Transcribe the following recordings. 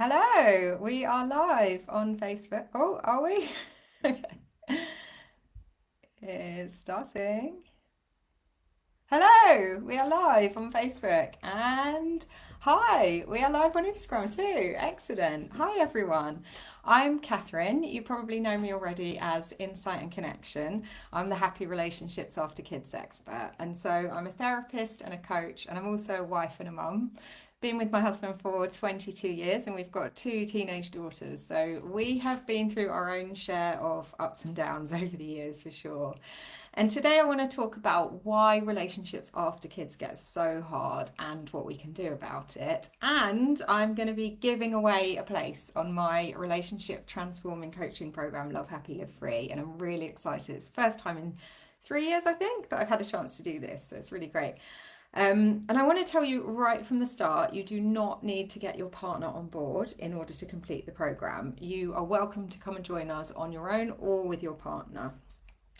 Hello, we are live on Facebook. Oh, are we? Okay. It's starting. Hello, we are live on Facebook. And hi, we are live on Instagram too. Excellent. Hi, everyone. I'm Catherine. You probably know me already as Insight and Connection. I'm the Happy Relationships After Kids expert. And so I'm a therapist and a coach, and I'm also a wife and a mum. Been with my husband for 22 years, and we've got two teenage daughters. So we have been through our own share of ups and downs over the years for sure. And today I want to talk about why relationships after kids get so hard and what we can do about it. And I'm going to be giving away a place on my relationship transforming coaching program, Love Happy Live Free. And I'm really excited. It's the first time in 3 years, I think, that I've had a chance to do this. So it's really great. And I want to tell you right from the start, you do not need to get your partner on board in order to complete the program. You are welcome to come and join us on your own or with your partner.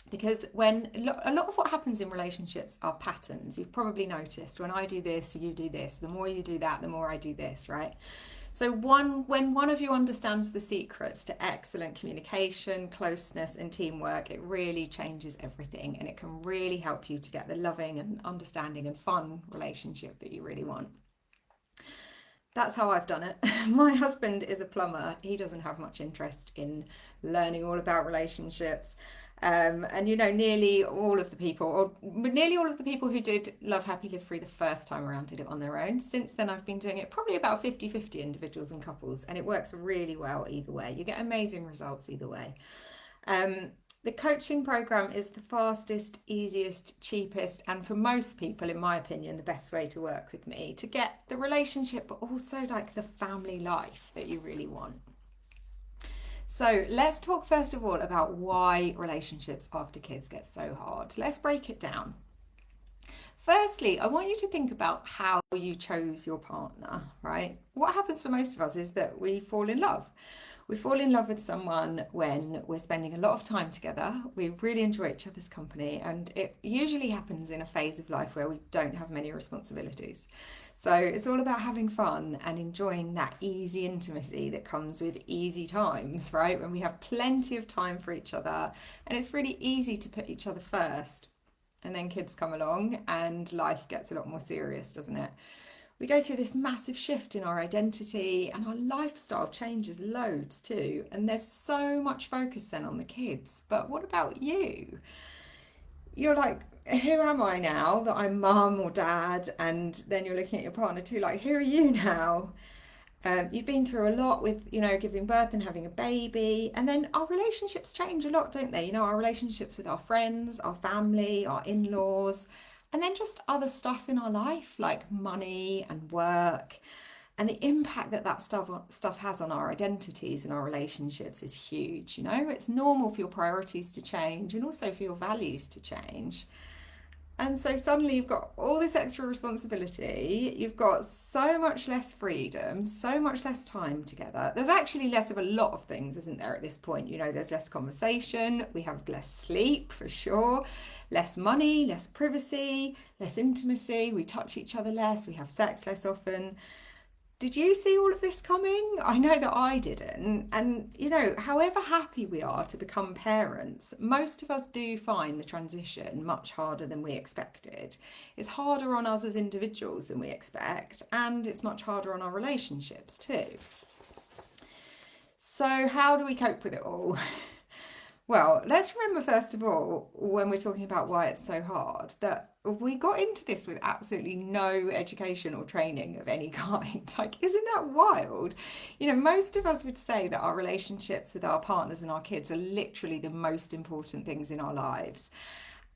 Because when a lot of what happens in relationships are patterns. You've probably noticed when I do this, you do this. The more you do that, the more I do this, right? So when one of you understands the secrets to excellent communication, closeness, and teamwork, it really changes everything, and it can really help you to get the loving and understanding and fun relationship that you really want. That's how I've done it. My husband is a plumber. He doesn't have much interest in learning all about relationships. And nearly all of the people who did Love Happy Live Free the first time around did it on their own. Since then, I've been doing it probably about 50-50 individuals and couples, and it works really well either way. You get amazing results either way. Um, the coaching program is the fastest, easiest, cheapest, and for most people, in my opinion, the best way to work with me to get the relationship, but also like the family life that you really want. So let's talk first of all about why relationships after kids get so hard. Let's break it down. Firstly, I want you to think about how you chose your partner, right? What happens for most of us is that we fall in love. We fall in love with someone when we're spending a lot of time together. We really enjoy each other's company, and it usually happens in a phase of life where we don't have many responsibilities. So it's all about having fun and enjoying that easy intimacy that comes with easy times, right? When we have plenty of time for each other, and it's really easy to put each other first. And then kids come along and life gets a lot more serious, doesn't it? We go through this massive shift in our identity, and our lifestyle changes loads too. And there's so much focus then on the kids. But what about you? You're like, who am I now that I'm mum or dad? And then you're looking at your partner too, like, who are you now? You've been through a lot with, giving birth and having a baby. And then our relationships change a lot, don't they? Our relationships with our friends, our family, our in laws, and then just other stuff in our life like money and work. And the impact that stuff has on our identities and our relationships is huge. It's normal for your priorities to change and also for your values to change. And so suddenly you've got all this extra responsibility, you've got so much less freedom, so much less time together. There's actually less of a lot of things, isn't there, at this point? There's less conversation, we have less sleep for sure, less money, less privacy, less intimacy, we touch each other less, we have sex less often. Did you see all of this coming? I know that I didn't. And, however happy we are to become parents, most of us do find the transition much harder than we expected. It's harder on us as individuals than we expect, and it's much harder on our relationships too. So, how do we cope with it all? Well, let's remember first of all, when we're talking about why it's so hard, that we got into this with absolutely no education or training of any kind. Like, isn't that wild? Most of us would say that our relationships with our partners and our kids are literally the most important things in our lives.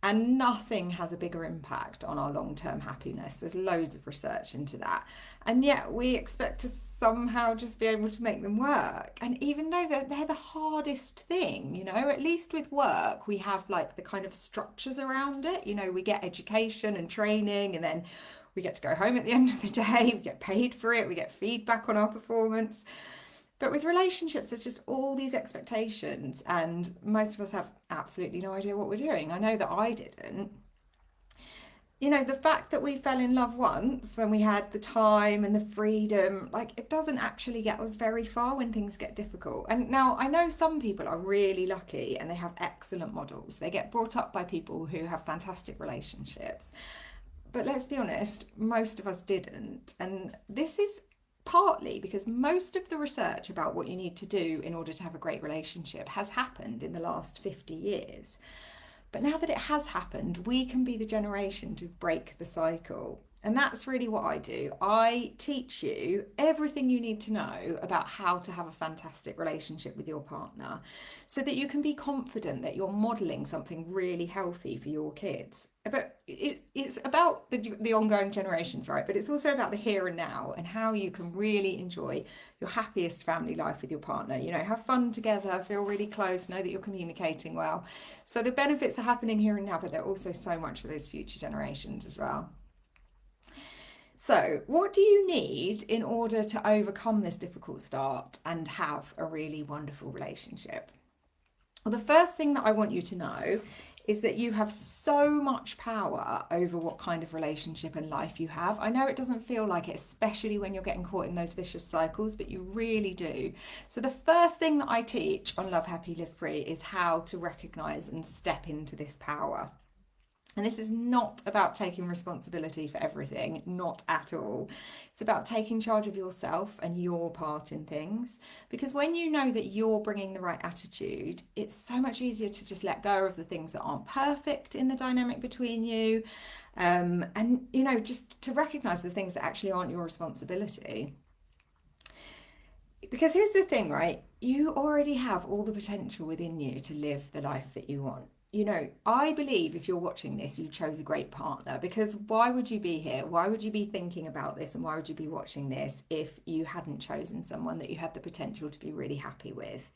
And nothing has a bigger impact on our long term happiness. There's loads of research into that. And yet we expect to somehow just be able to make them work. And even though they're the hardest thing, at least with work, we have like the kind of structures around it. We get education and training, and then we get to go home at the end of the day. We get paid for it. We get feedback on our performance. But with relationships, there's just all these expectations, and most of us have absolutely no idea what we're doing. I know that I didn't. you know, the fact that we fell in love once when we had the time and the freedom, like it doesn't actually get us very far when things get difficult. And now I know some people are really lucky and they have excellent models. They get brought up by people who have fantastic relationships. But let's be honest, most of us didn't. And this is partly because most of the research about what you need to do in order to have a great relationship has happened in the last 50 years. But now that it has happened, we can be the generation to break the cycle. And that's really what I do. I teach you everything you need to know about how to have a fantastic relationship with your partner so that you can be confident that you're modeling something really healthy for your kids. But it's about the ongoing generations, right? But it's also about the here and now and how you can really enjoy your happiest family life with your partner. You know, have fun together, feel really close, know that you're communicating well. So the benefits are happening here and now, but they're also so much for those future generations as well. So, what do you need in order to overcome this difficult start and have a really wonderful relationship? Well, the first thing that I want you to know is that you have so much power over what kind of relationship and life you have. I know it doesn't feel like it, especially when you're getting caught in those vicious cycles, but you really do. So, the first thing that I teach on Love Happy Live Free is how to recognize and step into this power. And this is not about taking responsibility for everything, not at all. It's about taking charge of yourself and your part in things. Because when you know that you're bringing the right attitude, it's so much easier to just let go of the things that aren't perfect in the dynamic between you. And, you know, just to recognize the things that actually aren't your responsibility. Because here's the thing, right? You already have all the potential within you to live the life that you want. You know, I believe if you're watching this, you chose a great partner, because why would you be here? Why would you be thinking about this? And why would you be watching this if you hadn't chosen someone that you had the potential to be really happy with?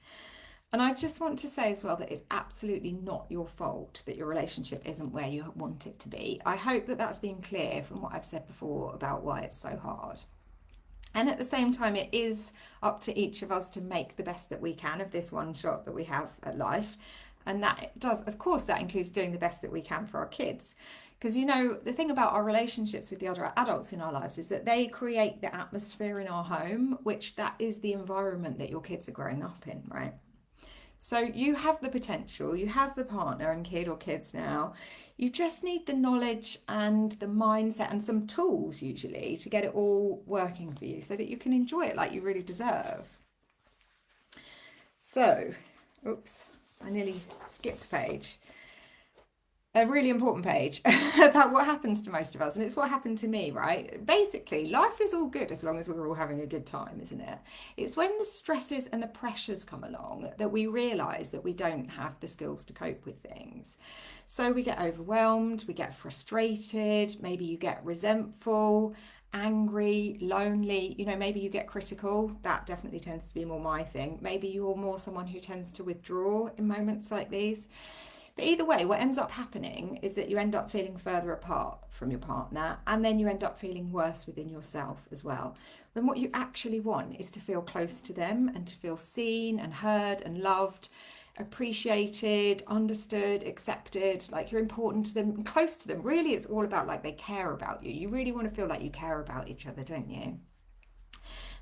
And I just want to say as well that it's absolutely not your fault that your relationship isn't where you want it to be. I hope that that's been clear from what I've said before about why it's so hard. And at the same time, it is up to each of us to make the best that we can of this one shot that we have at life. And that does, of course, that includes doing the best that we can for our kids. Because, you know, the thing about our relationships with the other adults in our lives is that they create the atmosphere in our home, which that is the environment that your kids are growing up in, right? So you have the potential, you have the partner and kid or kids now. You just need the knowledge and the mindset and some tools usually to get it all working for you so that you can enjoy it like you really deserve. So, oops, I nearly skipped a page. A really important page about what happens to most of us, and it's what happened to me, right? Basically, life is all good as long as we're all having a good time, isn't it? It's when the stresses and the pressures come along that we realise that we don't have the skills to cope with things. So we get overwhelmed, we get frustrated, maybe you get resentful, angry, lonely, you know, maybe you get critical. That definitely tends to be more my thing. Maybe you're more someone who tends to withdraw in moments like these. But either way, what ends up happening is that you end up feeling further apart from your partner, and then you end up feeling worse within yourself as well. When what you actually want is to feel close to them and to feel seen and heard and loved, appreciated, understood, accepted, like you're important to them and close to them. Really, it's all about like they care about you. You really want to feel like you care about each other, don't you?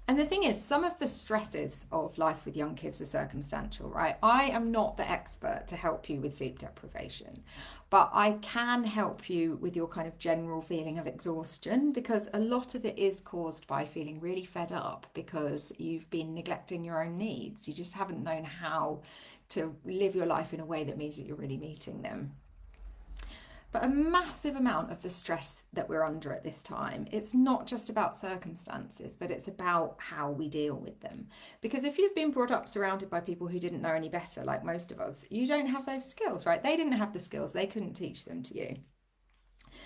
And the thing is, some of the stresses of life with young kids are circumstantial, right? I am not the expert to help you with sleep deprivation, but I can help you with your kind of general feeling of exhaustion, because a lot of it is caused by feeling really fed up because you've been neglecting your own needs. You just haven't known how to live your life in a way that means that you're really meeting them. But a massive amount of the stress that we're under at this time, it's not just about circumstances, but it's about how we deal with them. Because if you've been brought up surrounded by people who didn't know any better, like most of us, you don't have those skills, right? They didn't have the skills, they couldn't teach them to you.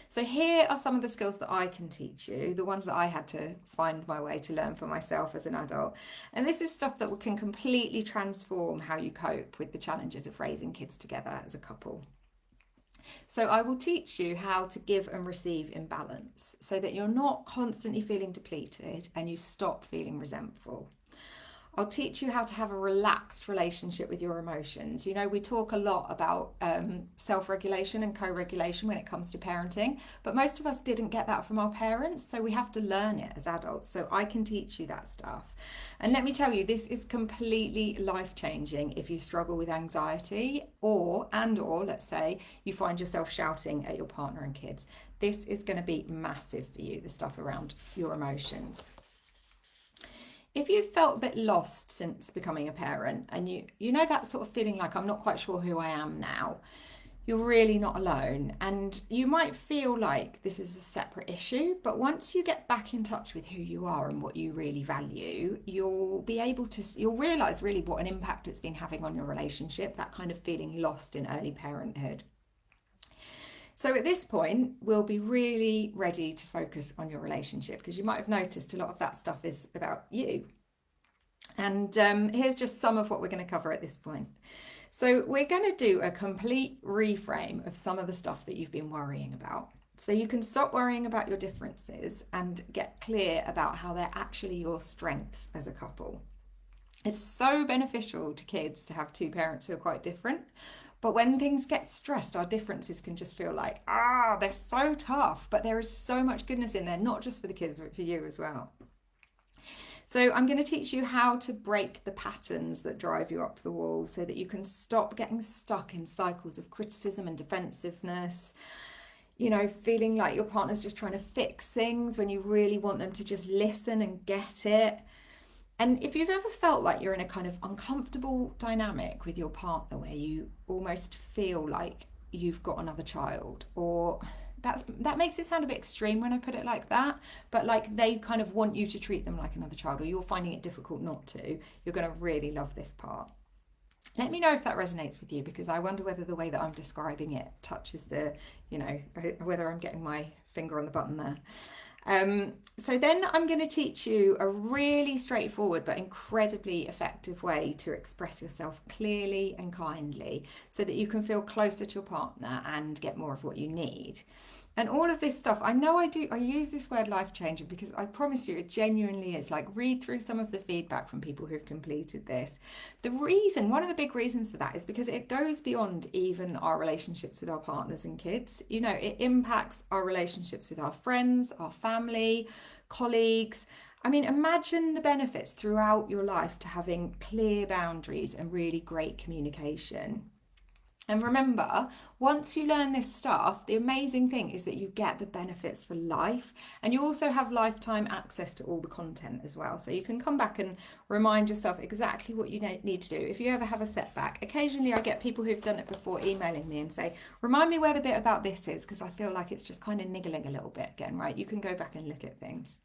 So here are some of the skills that I can teach you, the ones that I had to find my way to learn for myself as an adult. And this is stuff that can completely transform how you cope with the challenges of raising kids together as a couple. So I will teach you how to give and receive in balance so that you're not constantly feeling depleted and you stop feeling resentful. I'll teach you how to have a relaxed relationship with your emotions. You know, we talk a lot about self-regulation and co-regulation when it comes to parenting, but most of us didn't get that from our parents, so we have to learn it as adults. So I can teach you that stuff. And let me tell you, this is completely life-changing if you struggle with anxiety or let's say you find yourself shouting at your partner and kids. This is going to be massive for you, the stuff around your emotions. If you've felt a bit lost since becoming a parent and you know that sort of feeling like I'm not quite sure who I am now, you're really not alone. And you might feel like this is a separate issue, but once you get back in touch with who you are and what you really value, you'll realize really what an impact it's been having on your relationship, that kind of feeling lost in early parenthood. So at this point, we'll be really ready to focus on your relationship, because you might have noticed a lot of that stuff is about you. And here's just some of what we're going to cover at this point. So we're going to do a complete reframe of some of the stuff that you've been worrying about. So you can stop worrying about your differences and get clear about how they're actually your strengths as a couple. It's so beneficial to kids to have two parents who are quite different. But when things get stressed, our differences can just feel like, they're so tough. But there is so much goodness in there, not just for the kids, but for you as well. So I'm going to teach you how to break the patterns that drive you up the wall so that you can stop getting stuck in cycles of criticism and defensiveness. You know, feeling like your partner's just trying to fix things when you really want them to just listen and get it. And if you've ever felt like you're in a kind of uncomfortable dynamic with your partner where you almost feel like you've got another child, or that makes it sound a bit extreme when I put it like that, but like they kind of want you to treat them like another child, or you're finding it difficult not to, you're going to really love this part. Let me know if that resonates with you, because I wonder whether the way that I'm describing it touches whether I'm getting my finger on the button there. So then I'm going to teach you a really straightforward but incredibly effective way to express yourself clearly and kindly so that you can feel closer to your partner and get more of what you need. And all of this stuff, I use this word life-changing because I promise you it genuinely is. Like, read through some of the feedback from people who've completed this. One of the big reasons for that is because it goes beyond even our relationships with our partners and kids. You know, it impacts our relationships with our friends, our family, colleagues. I mean, imagine the benefits throughout your life to having clear boundaries and really great communication. And remember, once you learn this stuff, the amazing thing is that you get the benefits for life, and you also have lifetime access to all the content as well. So you can come back and remind yourself exactly what you need to do. If you ever have a setback, occasionally I get people who've done it before emailing me and say, remind me where the bit about this is, because I feel like it's just kind of niggling a little bit again, right? You can go back and look at things.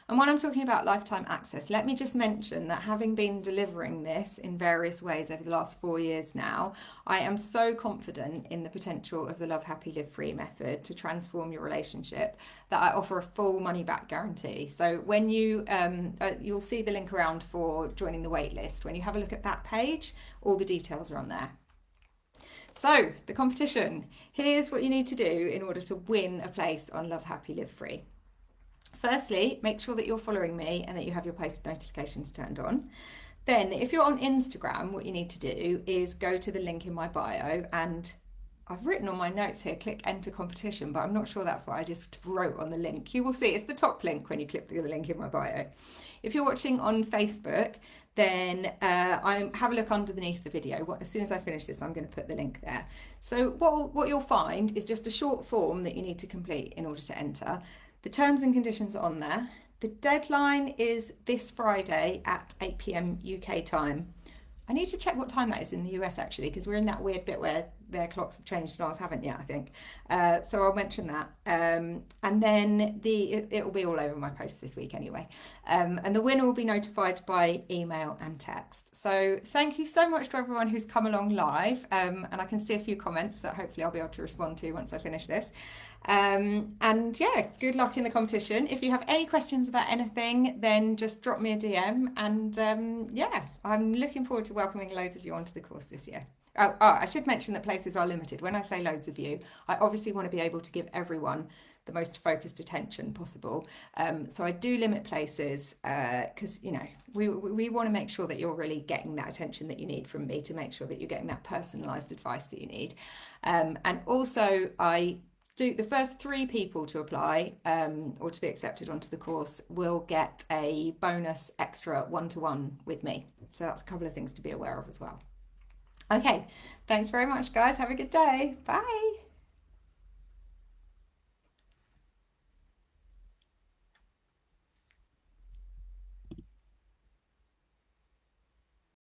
And when I'm talking about lifetime access, let me just mention that having been delivering this in various ways over the last 4 years now, I am so confident in the potential of the Love Happy Live Free method to transform your relationship that I offer a full money back guarantee. So when you'll see the link around for joining the waitlist. When you have a look at that page, all the details are on there. So the competition, here's what you need to do in order to win a place on Love Happy Live Free. Firstly, make sure that you're following me and that you have your post notifications turned on. Then if you're on Instagram, what you need to do is go to the link in my bio, and I've written on my notes here, click enter competition, but I'm not sure that's what I just wrote on the link. You will see it's the top link when you click the link in my bio. If you're watching on Facebook, then have a look underneath the video. As soon as I finish this, I'm going to put the link there. So what you'll find is just a short form that you need to complete in order to enter. The terms and conditions are on there. The deadline is this Friday at 8 p.m. UK time. I need to check what time that is in the US actually, because we're in that weird bit where their clocks have changed and ours haven't yet, I think. So I'll mention that. And then it will be all over my posts this week anyway. And the winner will be notified by email and text. So thank you so much to everyone who's come along live. And I can see a few comments that hopefully I'll be able to respond to once I finish this. And yeah, good luck in the competition. If you have any questions about anything, then just drop me a DM. And yeah, I'm looking forward to welcoming loads of you onto the course this year. I should mention that places are limited. When I say loads of you, I obviously want to be able to give everyone the most focused attention possible. So I do limit places because, we want to make sure that you're really getting that attention that you need from me, to make sure that you're getting that personalised advice that you need. And also I do, the first 3 people to apply or to be accepted onto the course will get a bonus extra one-to-one with me. So that's a couple of things to be aware of as well. Okay, thanks very much, guys. Have a good day. Bye.